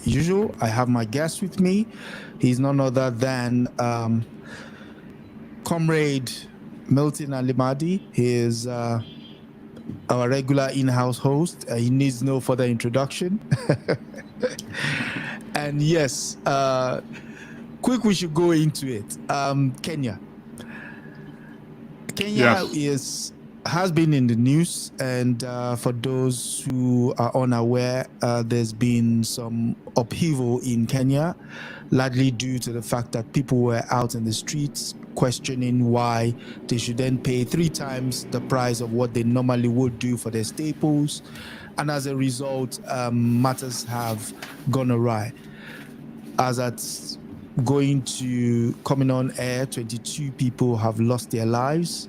usual, I have my guest with me. He's none other than Comrade Milton Allimadi. He is our regular in-house host. He needs no further introduction. And yes, quick, we should go into it. Kenya. Yes. Has been in the news, and for those who are unaware, there's been some upheaval in Kenya, largely due to the fact that people were out in the streets questioning why they should then pay 3 times the price of what they normally would do for their staples, and as a result, matters have gone awry. As at coming on air, 22 people have lost their lives,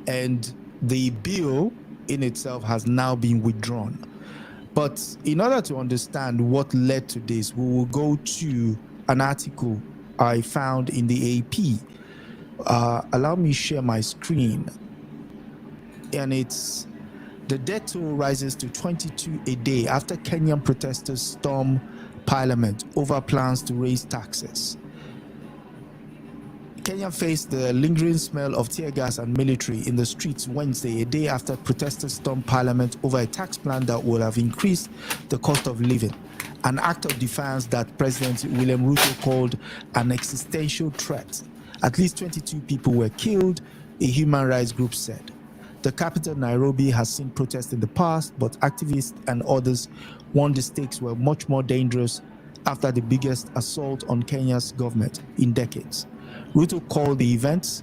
and the bill in itself has now been withdrawn. But in order to understand what led to this, we will go to an article I found in the AP. Allow me to share my screen. And it's the death toll rises to 22 a day after Kenyan protesters storm parliament over plans to raise taxes. Kenya faced the lingering smell of tear gas and military in the streets Wednesday, a day after protesters stormed parliament over a tax plan that would have increased the cost of living, an act of defiance that President William Ruto called an existential threat. At least 22 people were killed, a human rights group said. The capital, Nairobi, has seen protests in the past, but activists and others warned the stakes were much more dangerous after the biggest assault on Kenya's government in decades. Ruto called the events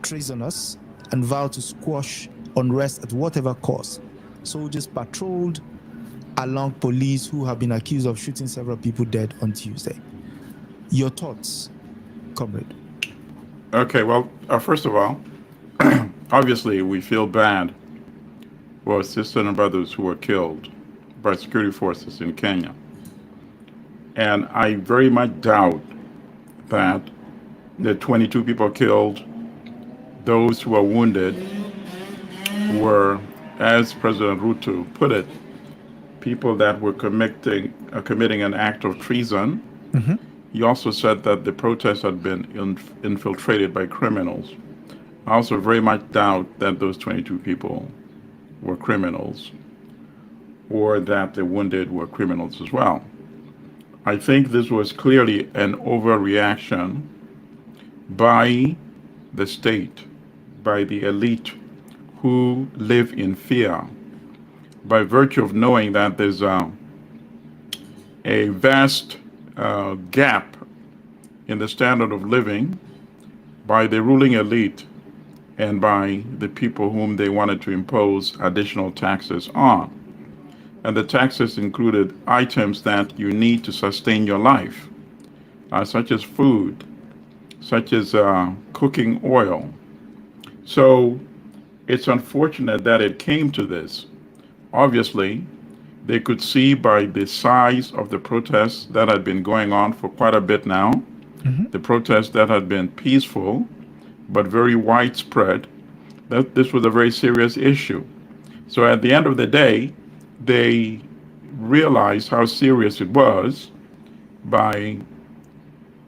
treasonous and vowed to squash unrest at whatever cost. Soldiers patrolled along police who have been accused of shooting several people dead on Tuesday. Your thoughts, comrade? Okay, well, first of all, obviously we feel bad for sisters and brothers who were killed by security forces in Kenya. And I very much doubt that the 22 people killed, those who were wounded, were, as President Ruto put it, people that were committing an act of treason. Mm-hmm. He also said that the protests had been infiltrated by criminals. I also very much doubt that those 22 people were criminals, or that the wounded were criminals as well. I think this was clearly an overreaction by the state, by the elite who live in fear, by virtue of knowing that there's a vast gap in the standard of living by the ruling elite and by the people whom they wanted to impose additional taxes on. And the taxes included items that you need to sustain your life, such as food, such as cooking oil. So it's unfortunate that it came to this. Obviously, they could see by the size of the protests that had been going on for quite a bit now, Mm-hmm. the protests that had been peaceful but very widespread, that this was a very serious issue. So at the end of the day, they realized how serious it was by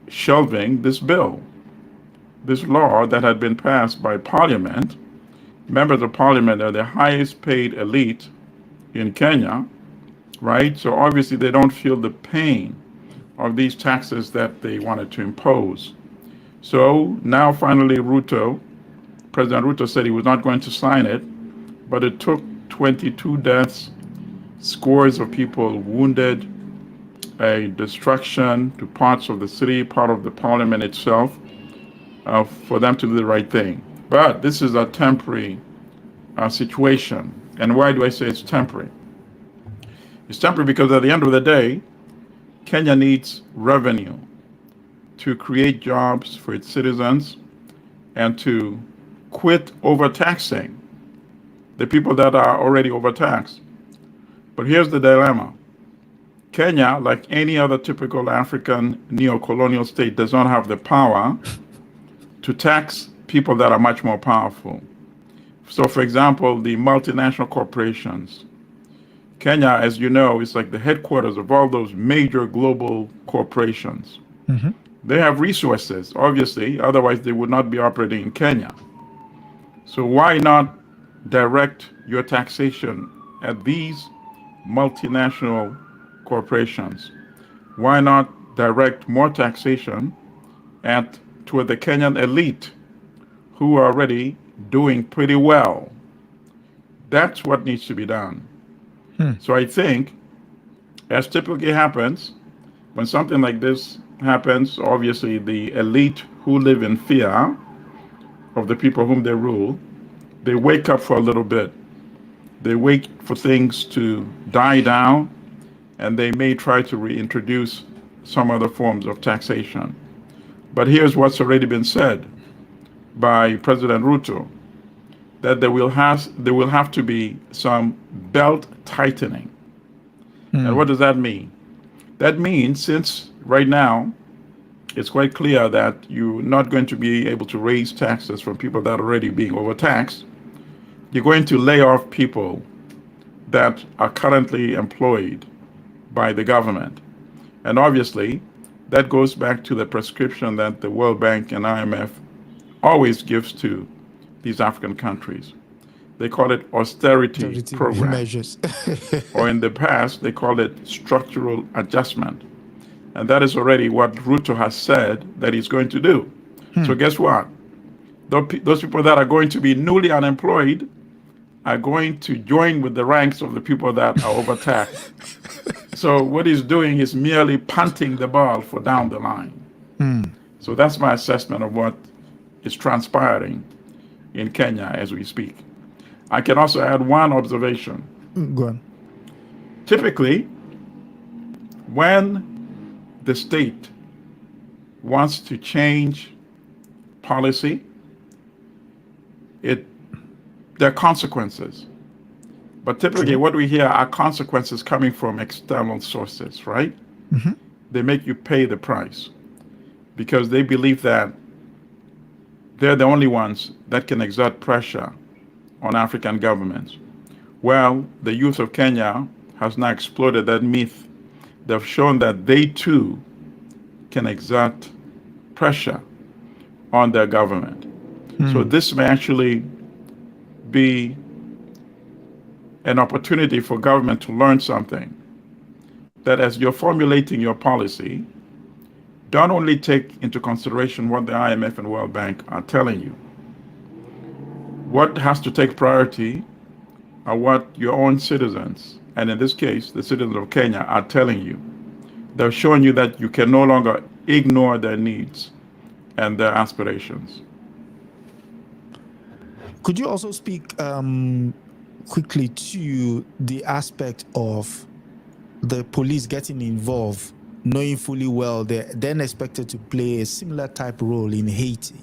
shelving this bill, this law that had been passed by Parliament. Members of Parliament are the highest paid elite in Kenya, right? So obviously they don't feel the pain of these taxes that they wanted to impose. So now finally President Ruto said he was not going to sign it, but it took 22 deaths, scores of people wounded, a destruction to parts of the city, part of the parliament itself, for them to do the right thing. But this is a temporary situation. And why do I say it's temporary? It's temporary because at the end of the day, Kenya needs revenue to create jobs for its citizens and to quit overtaxing the people that are already overtaxed. But here's the dilemma. Kenya, like any other typical African neo-colonial state, does not have the power to tax people that are much more powerful. So, for example, the multinational corporations, Kenya, as you know, is like the headquarters of all those major global corporations. They have resources, obviously, otherwise they would not be operating in Kenya. So why not direct your taxation at these multinational corporations? Why not direct more taxation at toward the Kenyan elite who are already doing pretty well? That's what needs to be done. So I think, as typically happens, when something like this happens, obviously the elite who live in fear of the people whom they rule, they wake up for a little bit. They wait for things to die down, and they may try to reintroduce some other forms of taxation. But here's what's already been said by President Ruto, that there will have to be some belt tightening. And what does that mean? That means, since right now it's quite clear that you're not going to be able to raise taxes from people that are already being overtaxed, you're going to lay off people that are currently employed by the government. And obviously, that goes back to the prescription that the World Bank and IMF always gives to these African countries. They call it austerity program. Measures. Or in the past, they called it structural adjustment. And that is already what Ruto has said that he's going to do. So guess what? Those people that are going to be newly unemployed are going to join with the ranks of the people that are overtaxed. So what he's doing is merely punting the ball for down the line. So that's my assessment of what is transpiring in Kenya as we speak. I can also add one observation. Go on. Typically, when the state wants to change policy, there are consequences. But typically what we hear are consequences coming from external sources, right? They make you pay the price because they believe that they're the only ones that can exert pressure on African governments. Well, the youth of Kenya has now exploded that myth. They've shown that they too can exert pressure on their government. So this may actually be an opportunity for government to learn something. That as you're formulating your policy, don't only take into consideration what the IMF and World Bank are telling you. What has to take priority are what your own citizens, and in this case, the citizens of Kenya, are telling you. They're showing you that you can no longer ignore their needs and their aspirations. Could you also speak quickly to the aspect of the police getting involved, knowing fully well they're then expected to play a similar type role in Haiti?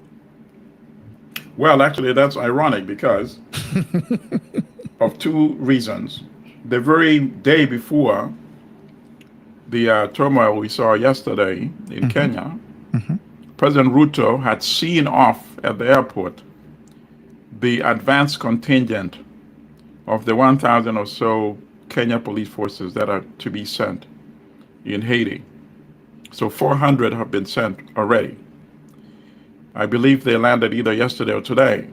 Well, actually, that's ironic because of two reasons. The very day before the turmoil we saw yesterday in Kenya, President Ruto had seen off at the airport the advanced contingent of the 1,000 or so Kenya police forces that are to be sent in Haiti. So 400 have been sent already. I believe they landed either yesterday or today.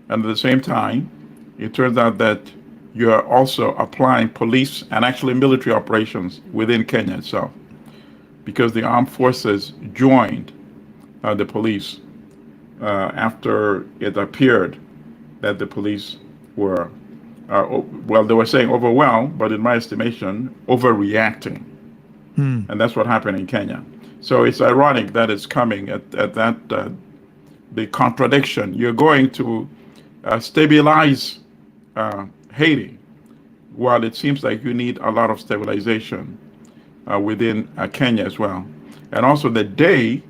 And at the same time, it turns out that you are also applying police and actually military operations within Kenya itself, because the armed forces joined the police after it appeared that the police were, well, they were saying overwhelmed, but in my estimation, overreacting. And that's what happened in Kenya. So it's ironic that it's coming at that, the contradiction. You're going to stabilize Haiti, while it seems like you need a lot of stabilization within Kenya as well. And also the day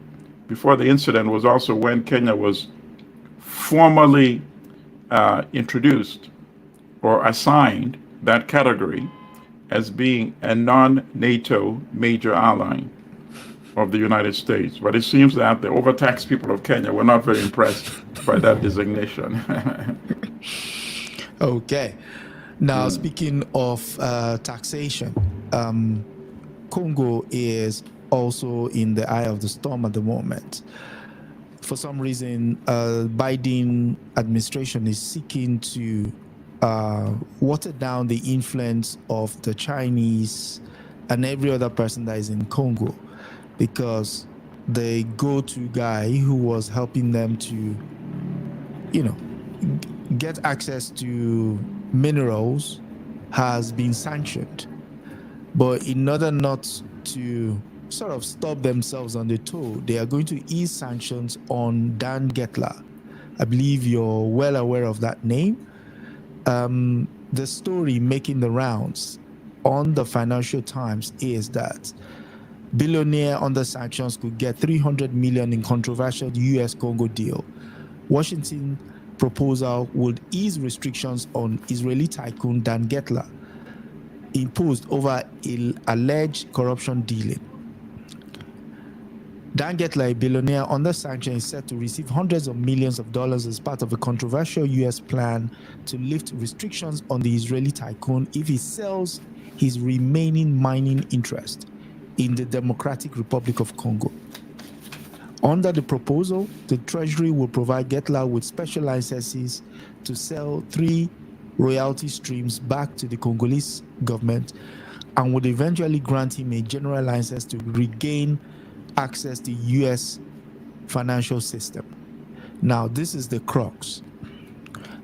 before the incident was also when Kenya was formally introduced or assigned that category as being a non-NATO major ally of the United States. But it seems that the overtaxed people of Kenya were not very impressed by that designation. Okay. Now, speaking of taxation, Congo is also in the eye of the storm at the moment. For some reason, Biden administration is seeking to water down the influence of the Chinese and every other person that is in Congo, because the go-to guy who was helping them to, get access to minerals has been sanctioned. But in order not to sort of stop themselves on the toe, they are going to ease sanctions on Dan Gertler. I believe you're well aware of that name. The story making the rounds on the Financial Times is that billionaire under sanctions could get $300 million in controversial U.S. Congo deal. Washington proposal would ease restrictions on Israeli tycoon Dan Gertler imposed over alleged corruption dealing. Dan Gertler, a billionaire under sanction, is set to receive hundreds of millions of dollars as part of a controversial U.S. plan to lift restrictions on the Israeli tycoon if he sells his remaining mining interest in the Democratic Republic of Congo. Under the proposal, the Treasury will provide Gertler with special licenses to sell 3 royalty streams back to the Congolese government, and would eventually grant him a general license to regain access to U.S. financial system. Now, this is the crux.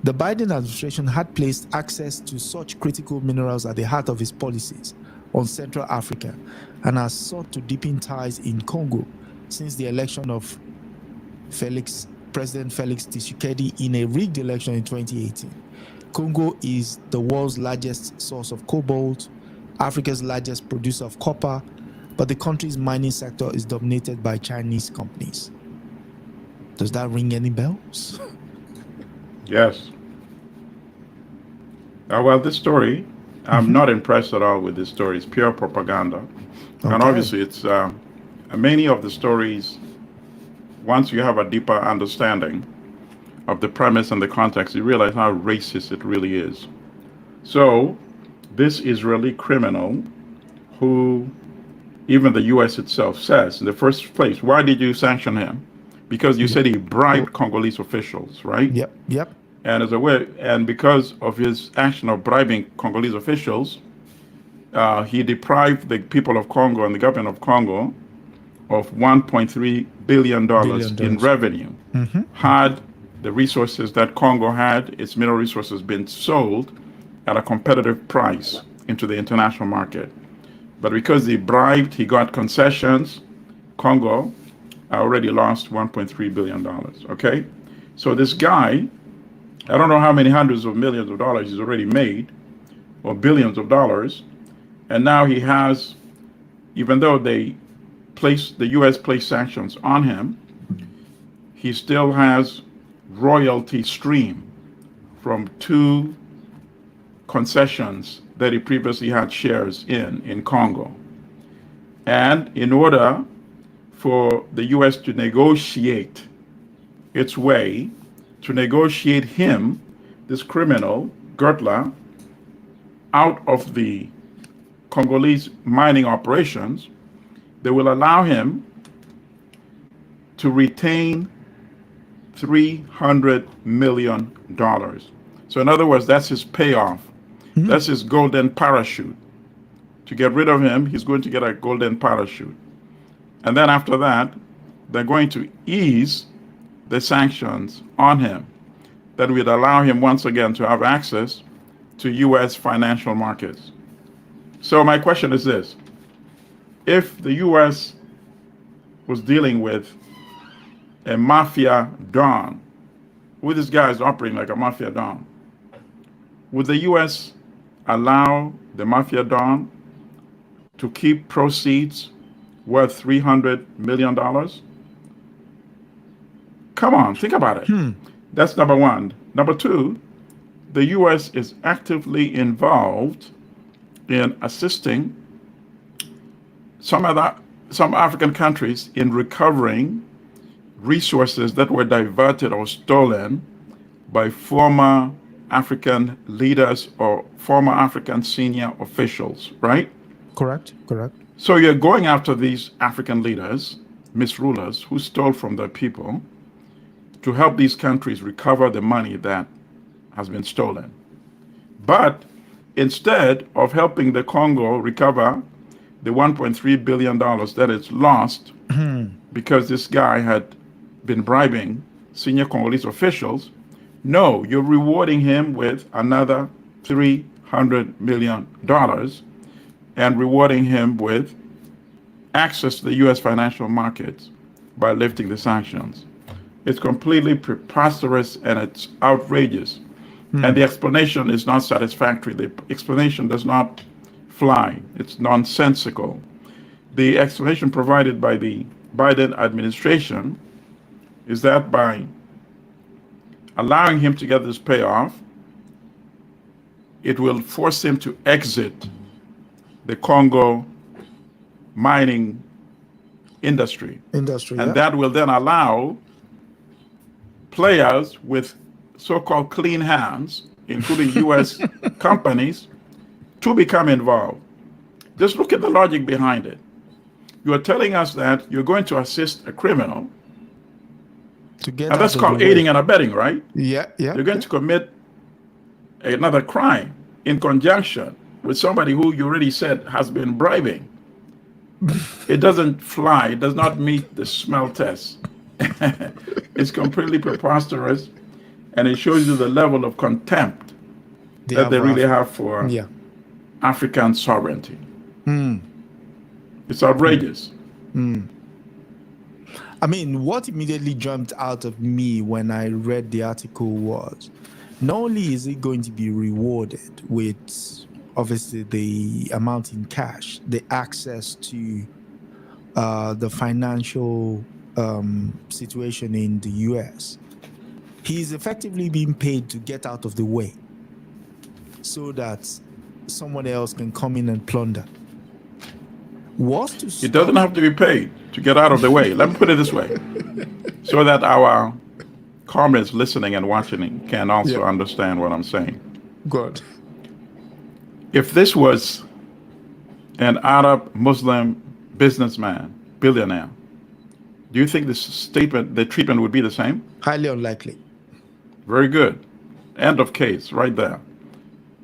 The Biden administration had placed access to such critical minerals at the heart of its policies on Central Africa and has sought to deepen ties in Congo since the election of President Felix Tshisekedi in a rigged election in 2018. Congo is the world's largest source of cobalt, Africa's largest producer of copper, but the country's mining sector is dominated by Chinese companies. Does that ring any bells? Yes. Well, this story, I'm not impressed at all with this story. It's pure propaganda. Okay. And obviously, it's many of the stories, once you have a deeper understanding of the premise and the context, you realize how racist it really is. So, this Israeli criminal who even the U.S. itself says, in the first place, why did you sanction him? Because you said he bribed Congolese officials, right? Yep. And because of his action of bribing Congolese officials, he deprived the people of Congo and the government of Congo of $1.3 billion in revenue. Had the resources that Congo had, its mineral resources, been sold at a competitive price into the international market. But because he bribed, he got concessions, Congo already lost $1.3 billion, okay? So this guy, I don't know how many hundreds of millions of dollars he's already made, or billions of dollars, and now he has, even though the U.S. placed sanctions on him, he still has royalty stream from 2 concessions that he previously had shares in Congo. And in order for the U.S. to negotiate its way, to negotiate him, this criminal, Gertler, out of the Congolese mining operations, they will allow him to retain $300 million. So in other words, that's his payoff. That's his golden parachute. To get rid of him, he's going to get a golden parachute. And then after that, they're going to ease the sanctions on him that would allow him once again to have access to U.S. financial markets. So my question is this. If the U.S. was dealing with a mafia don, who this guy is operating like a mafia don, would the U.S. allow the mafia don to keep proceeds worth $300 million? Come on, think about it. That's number one. Number two, the U.S. is actively involved in assisting some African countries in recovering resources that were diverted or stolen by former African leaders or former African senior officials, right? Correct. Correct. So you're going after these African leaders, misrulers, who stole from their people to help these countries recover the money that has been stolen. But instead of helping the Congo recover the $1.3 billion that it's lost because this guy had been bribing senior Congolese officials, no, you're rewarding him with another $300 million and rewarding him with access to the U.S. financial markets by lifting the sanctions. It's completely preposterous and it's outrageous. And the explanation is not satisfactory. The explanation does not fly. It's nonsensical. The explanation provided by the Biden administration is that by allowing him to get this payoff, it will force him to exit the Congo mining industry. And that will then allow players with so-called clean hands, including U.S. companies, to become involved. Just look at the logic behind it. You are telling us that you're going to assist a criminal, To get and that's out of called the way. aiding and abetting, right? Yeah. You're going to commit another crime in conjunction with somebody who you already said has been bribing. It doesn't fly. It does not meet the smell test. It's completely preposterous, and it shows you the level of contempt that they really have for African sovereignty. It's outrageous. I mean, what immediately jumped out of me when I read the article was, not only is it going to be rewarded with obviously the amount in cash, the access to the financial situation in the US, he's effectively being paid to get out of the way so that someone else can come in and plunder. It doesn't have to be paid to get out of the way. Let me put it this way, so that our comrades listening and watching can also understand what I'm saying. Good. If this was an Arab Muslim businessman, billionaire, do you think the treatment would be the same? Highly unlikely. Very good. End of case, right there.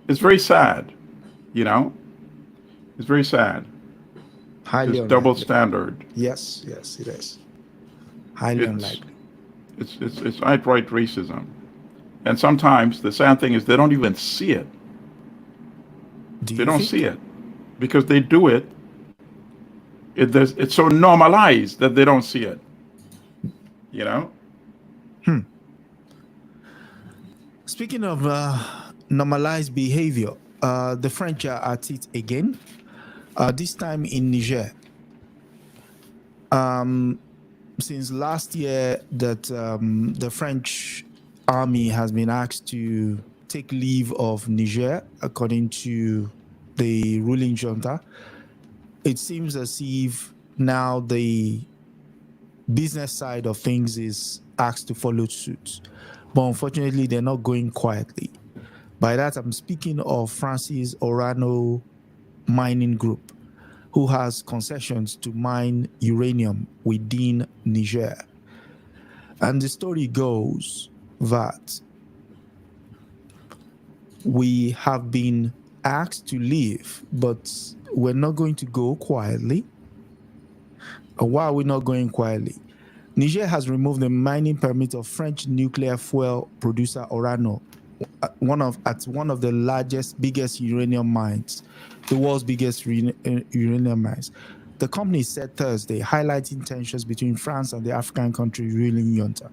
It's very sad, you know? It's very sad. Highly unlikely. Double standard. Yes, it is. Highly unlikely. It's outright racism. And sometimes the sad thing is they don't even see it. They don't see it because they do it. It's so normalized that they don't see it. You know? Speaking of normalized behavior, the French are at it again. This time in Niger. Since last year that the French army has been asked to take leave of Niger, according to the ruling junta, it seems as if now the business side of things is asked to follow suit. But unfortunately, they're not going quietly. By that, I'm speaking of France's Orano Mining Group, who has concessions to mine uranium within Niger. And the story goes that we have been asked to leave, but we're not going to go quietly. Why are we not going quietly? Niger has removed the mining permit of French nuclear fuel producer Orano, one of the biggest uranium mines, the world's biggest uranium mines. The company said Thursday, highlighting tensions between France and the African country ruling junta.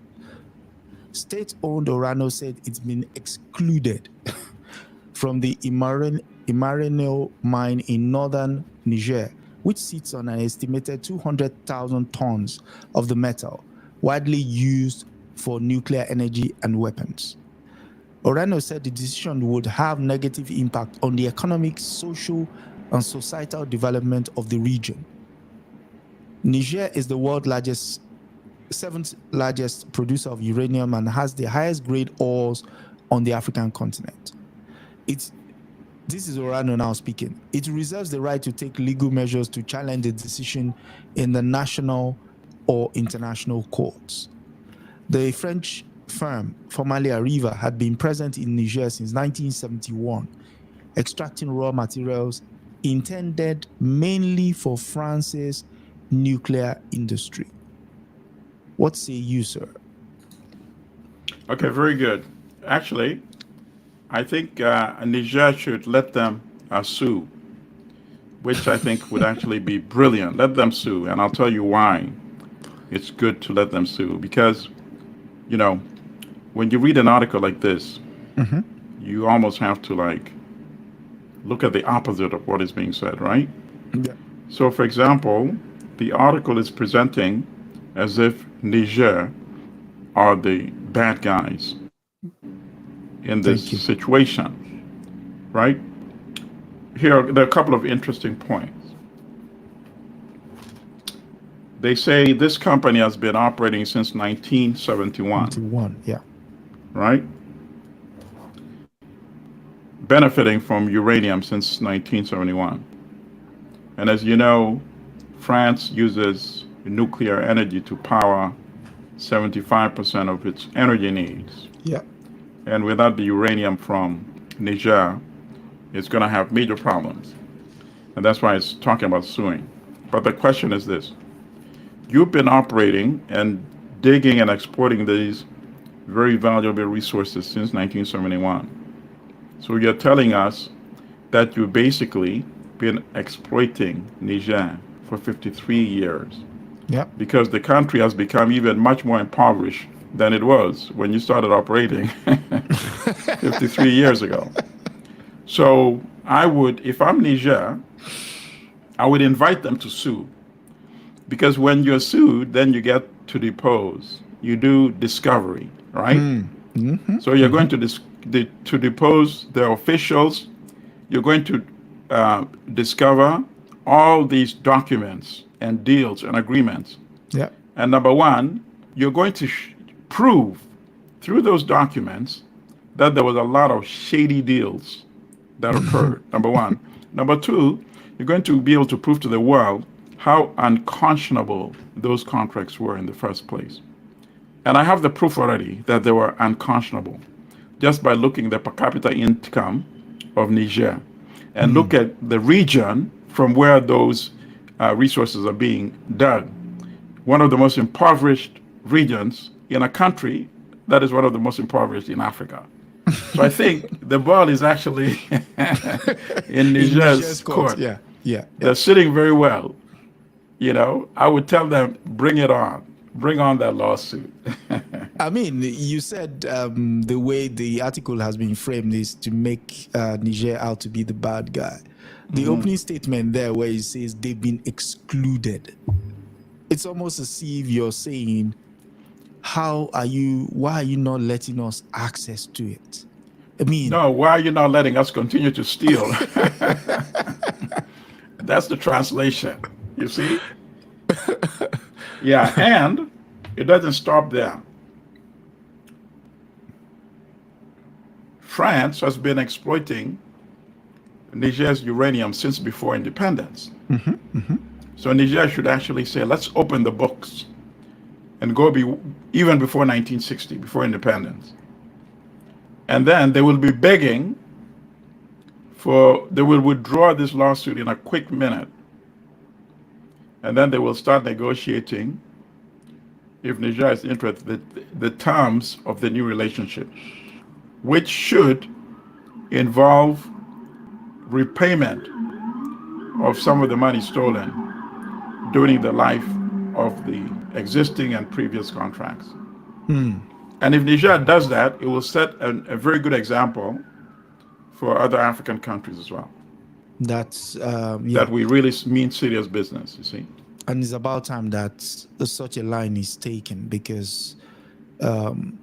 State-owned Orano said it's been excluded from the Imarino mine in northern Niger, which sits on an estimated 200,000 tons of the metal, widely used for nuclear energy and weapons. Orano said the decision would have negative impact on the economic, social, and societal development of the region. Niger is the world's seventh largest producer of uranium and has the highest grade ores on the African continent. This is Orano now speaking. It reserves the right to take legal measures to challenge the decision in the national or international courts. The French firm, formerly Arriva, had been present in Niger since 1971, extracting raw materials intended mainly for France's nuclear industry. What say you, sir? Okay, very good. Actually, I think Niger should let them sue, which I think would actually be brilliant. Let them sue, and I'll tell you why it's good to let them sue. Because, you know, when you read an article like this, you almost have to look at the opposite of what is being said, right? Yeah. So, for example, the article is presenting as if Niger are the bad guys in this situation, right? There are a couple of interesting points. They say this company has been operating since 1971. 71, yeah. Right? Benefiting from uranium since 1971. And as you know, France uses nuclear energy to power 75% of its energy needs. Yeah. And without the uranium from Niger, it's going to have major problems. And that's why it's talking about suing. But the question is this. You've been operating and digging and exporting these very valuable resources since 1971. So you're telling us that you've basically been exploiting Niger for 53 years. Yeah. Because the country has become even much more impoverished than it was when you started operating 53 years ago. So I would, if I'm Niger, I would invite them to sue. Because when you're sued, then you get to depose. You do discovery, right? So you're going to depose the officials. You're going to discover all these documents and deals and agreements. Yeah. And number one, you're going to prove through those documents that there was a lot of shady deals that occurred, number one. Number two, you're going to be able to prove to the world how unconscionable those contracts were in the first place. And I have the proof already that they were unconscionable just by looking at the per capita income of Niger and look at the region from where those resources are being dug. One of the most impoverished regions in a country that is one of the most impoverished in Africa. So I think the ball is actually in Niger's court. Yeah. They're sitting very well. You know, I would tell them, bring it on. Bring on that lawsuit. I mean, you said the way the article has been framed is to make Niger out to be the bad guy. The opening statement there where it says they've been excluded. It's almost as if you're saying, why are you not letting us access to it? I mean, no, why are you not letting us continue to steal? That's the translation, you see? Yeah, and it doesn't stop there. France has been exploiting Niger's uranium since before independence. So Niger should actually say, let's open the books and go even before 1960, before independence. And then they will be begging they will withdraw this lawsuit in a quick minute. And then they will start negotiating, if Niger is interested, the terms of the new relationship, which should involve repayment of some of the money stolen during the life of the existing and previous contracts. And if Niger does that, it will set a very good example for other African countries as well. That's that we really mean serious business, you see. And it's about time that such a line is taken, because when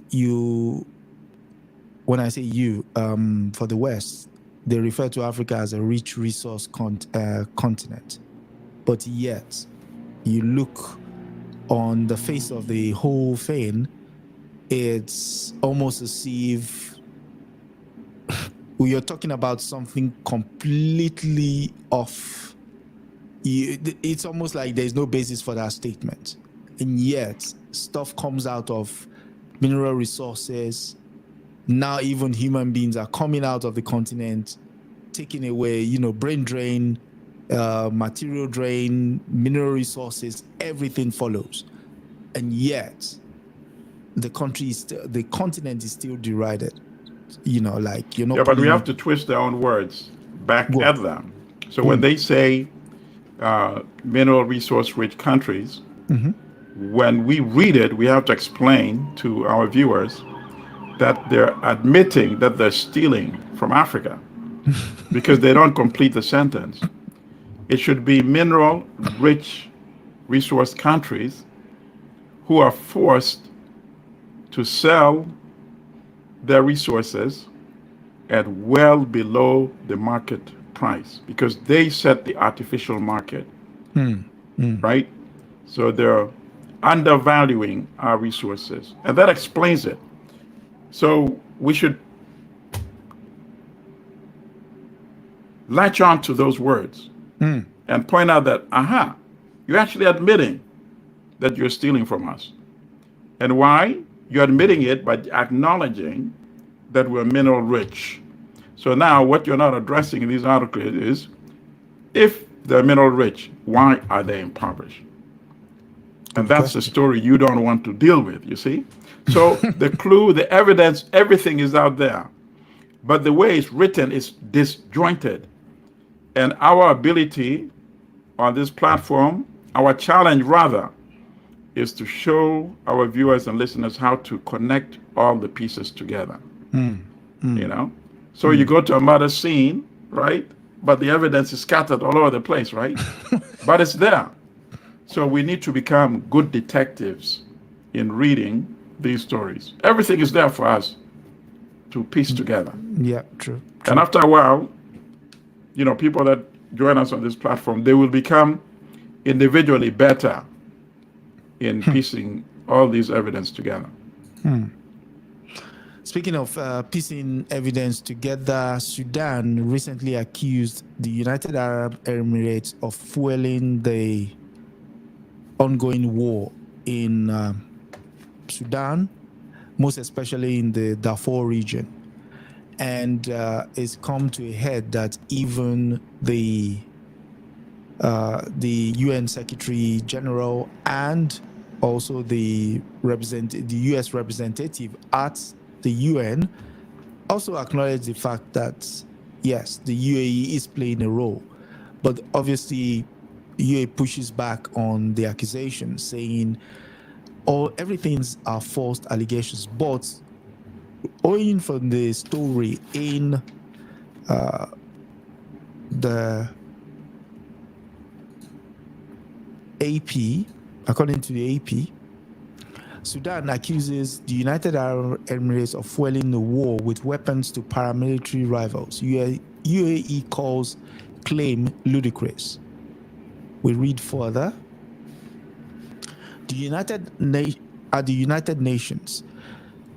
I say you, for the West, they refer to Africa as a rich resource continent. But yet, you look on the face of the whole thing, it's almost as if we are talking about something completely off. It's almost like there's no basis for that statement. And yet, stuff comes out of mineral resources. Now, even human beings are coming out of the continent, taking away, brain drain, material drain, mineral resources, everything follows. And yet, the continent is still derided. Like you're not. Yeah, but we pulling have it. to twist their own words back Go at on. them. So when they say mineral resource rich countries, when we read it, we have to explain to our viewers that they're admitting that they're stealing from Africa because they don't complete the sentence. It should be mineral rich resource countries who are forced to sell their resources at well below the market price because they set the artificial market, right? So they're undervaluing our resources, and that explains it. So we should latch on to those words and point out that, you're actually admitting that you're stealing from us. And why? You're admitting it by acknowledging that we're mineral rich. So now what you're not addressing in these articles is, if they're mineral rich, why are they impoverished? And that's the story you don't want to deal with, you see? So the clue, the evidence, everything is out there. But the way it's written is disjointed. And our ability on this platform, our challenge rather, is to show our viewers and listeners how to connect all the pieces together. So you go to a murder scene, right? But the evidence is scattered all over the place, right? But it's there. So we need to become good detectives in reading these stories. Everything is there for us to piece together. Yeah, true. And after a while, people that join us on this platform, they will become individually better in piecing all these evidence together. Speaking of piecing evidence together, Sudan recently accused the United Arab Emirates of fueling the ongoing war in Sudan, most especially in the Darfur region. And it's come to a head that even the UN Secretary General and also the U.S. representative at the UN also acknowledged the fact that, yes, the UAE is playing a role. But obviously, UAE pushes back on the accusation, saying everything's are false allegations. But owing from the story in the AP, according to the AP, Sudan accuses the United Arab Emirates of fueling the war with weapons to paramilitary rivals. UAE calls claim ludicrous. We read further. At the United Nations,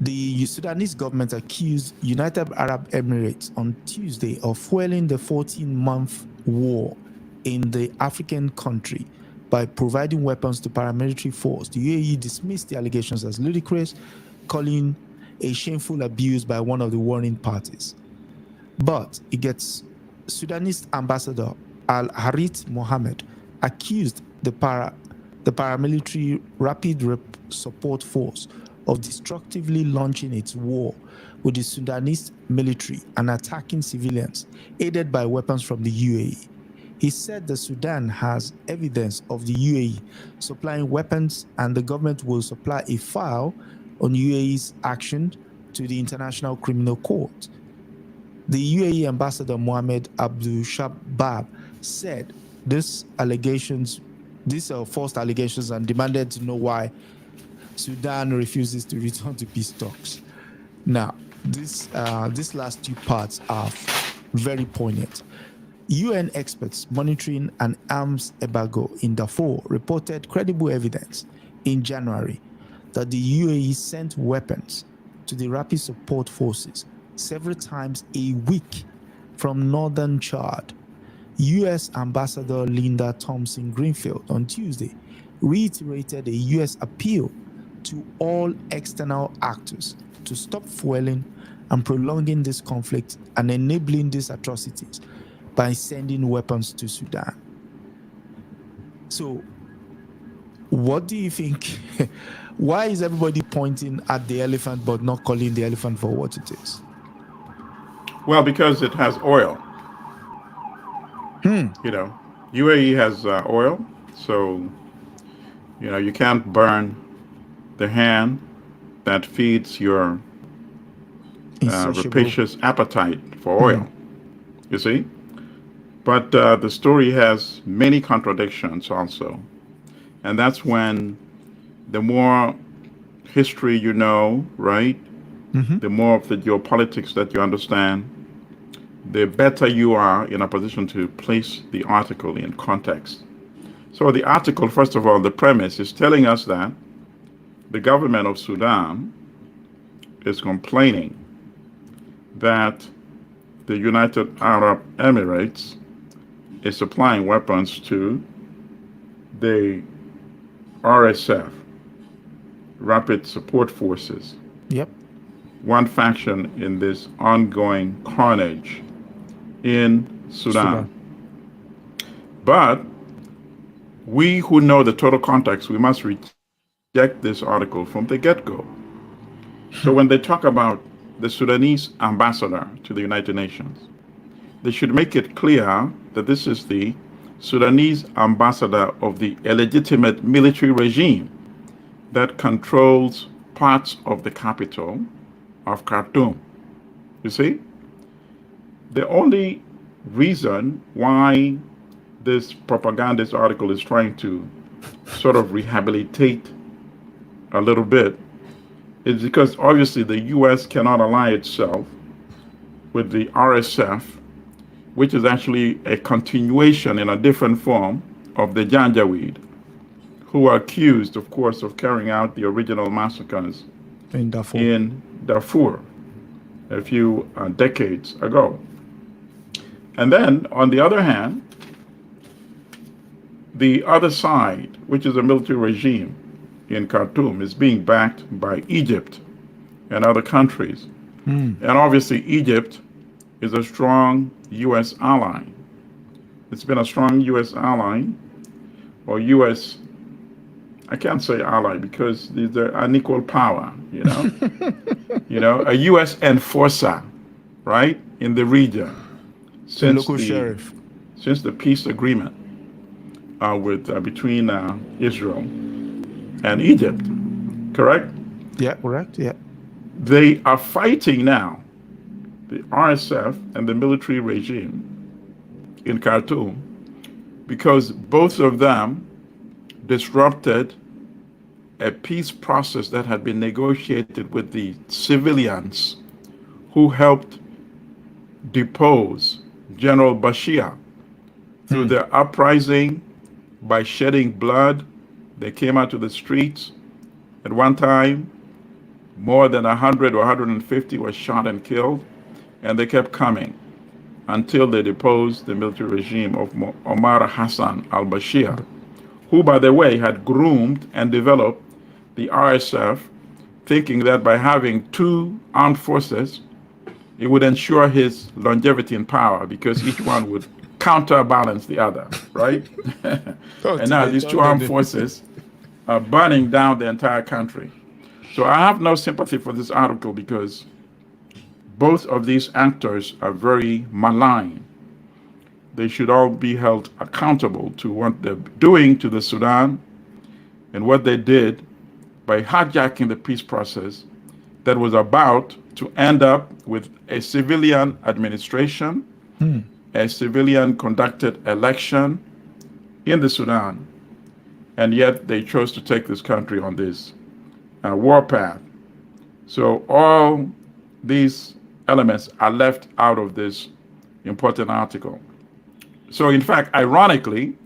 the Sudanese government accused United Arab Emirates on Tuesday of fueling the 14-month war in the African country by providing weapons to paramilitary force. The UAE dismissed the allegations as ludicrous, calling a shameful abuse by one of the warring parties. But it gets Sudanese ambassador Al-Harith Mohammed accused the paramilitary Rapid Support Force of destructively launching its war with the Sudanese military and attacking civilians, aided by weapons from the UAE. He said that Sudan has evidence of the UAE supplying weapons, and the government will supply a file on UAE's action to the International Criminal Court. The UAE ambassador Mohammed Abdul Shabab said these are false allegations, and demanded to know why Sudan refuses to return to peace talks. Now, these last two parts are very poignant. UN experts monitoring an arms embargo in Darfur reported credible evidence in January that the UAE sent weapons to the Rapid Support Forces several times a week from northern Chad. U.S. Ambassador Linda Thompson Greenfield on Tuesday reiterated a U.S. appeal to all external actors to stop fueling and prolonging this conflict and enabling these atrocities by sending weapons to Sudan. So, what do you think? Why is everybody pointing at the elephant but not calling the elephant for what it is? Well, because it has oil. You know, UAE has oil, so you can't burn the hand that feeds your rapacious appetite for oil. You see, but the story has many contradictions also, and that's when the more history you know, right? The more of the geopolitics that you understand, the better you are in a position to place the article in context. So the article, first of all, the premise is telling us that the government of Sudan is complaining that the United Arab Emirates is supplying weapons to the RSF, Rapid Support Forces. Yep. One faction in this ongoing carnage in Sudan. But we who know the total context, we must reject this article from the get-go. So when they talk about the Sudanese ambassador to the United Nations, they should make it clear that this is the Sudanese ambassador of the illegitimate military regime that controls parts of the capital of Khartoum. You see? The only reason why this propagandist article is trying to sort of rehabilitate a little bit is because obviously the U.S. cannot ally itself with the RSF, which is actually a continuation in a different form of the Janjaweed, who are accused, of course, of carrying out the original massacres in Darfur a few decades ago. And then, on the other hand, the other side, which is a military regime in Khartoum, is being backed by Egypt and other countries. And obviously, Egypt is a strong U.S. ally. It's been a strong U.S. ally, or U.S. I can't say ally because they're unequal power, a U.S. enforcer, right, in the region since the peace agreement between Israel and Egypt, correct? Yeah, correct. Yeah. They are fighting now, the RSF and the military regime in Khartoum, because both of them disrupted a peace process that had been negotiated with the civilians who helped depose General Bashir through their uprising by shedding blood. They came out to the streets. At one time, more than 100 or 150 were shot and killed, and they kept coming until they deposed the military regime of Omar Hassan al-Bashir, who, by the way, had groomed and developed the RSF, thinking that by having two armed forces, it would ensure his longevity in power because each one would counterbalance the other, right? And now these two armed forces are burning down the entire country. So I have no sympathy for this article because both of these actors are very malign. They should all be held accountable to what they're doing to the Sudan and what they did by hijacking the peace process that was about to end up with a civilian administration, a civilian conducted election in the Sudan, and yet they chose to take this country on this war path. So all these elements are left out of this important article. So in fact, ironically,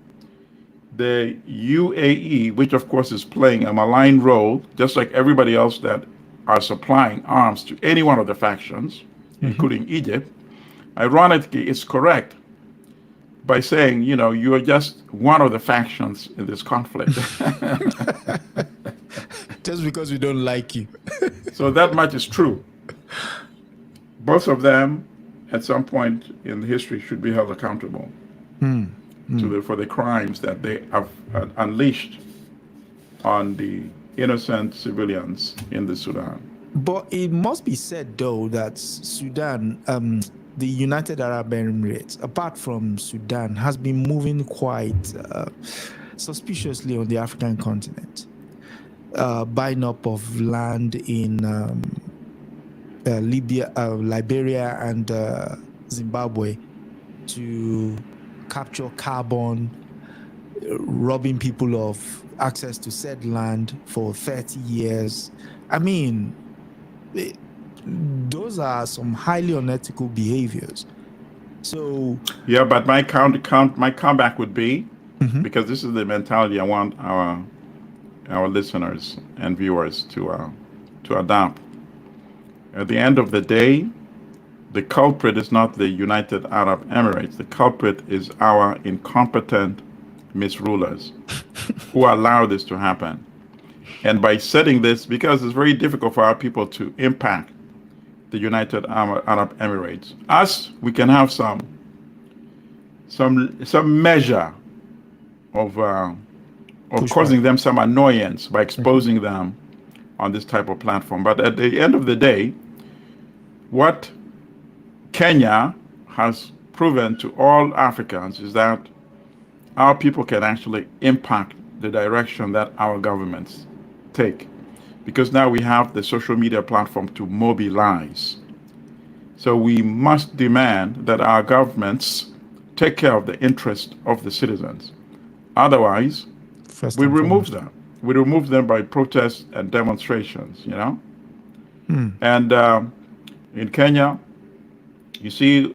the UAE, which of course is playing a malign role, just like everybody else that are supplying arms to any one of the factions, including Egypt, ironically, is correct by saying, you are just one of the factions in this conflict. Just because we don't like you. So that much is true. Both of them, at some point in history, should be held accountable for the crimes that they have unleashed on the innocent civilians in the Sudan. But it must be said, though, that Sudan, the United Arab Emirates, apart from Sudan, has been moving quite suspiciously on the African continent, buying up of land in Libya, Liberia, and Zimbabwe to capture carbon, robbing people of access to said land for 30 years. I mean, those are some highly unethical behaviors. So yeah, but my comeback would be, because this is the mentality I want our listeners and viewers to adopt. At the end of the day, the culprit is not the United Arab Emirates. The culprit is our incompetent misrulers who allow this to happen. And by setting this, because it's very difficult for our people to impact the United Arab Emirates, we can have some measure of causing them some annoyance by exposing them on this type of platform. But at the end of the day, what Kenya has proven to all Africans is that our people can actually impact the direction that our governments take, because now we have the social media platform to mobilize. So we must demand that our governments take care of the interest of the citizens. Otherwise, we remove them. We remove them by protests and demonstrations, And in Kenya, you see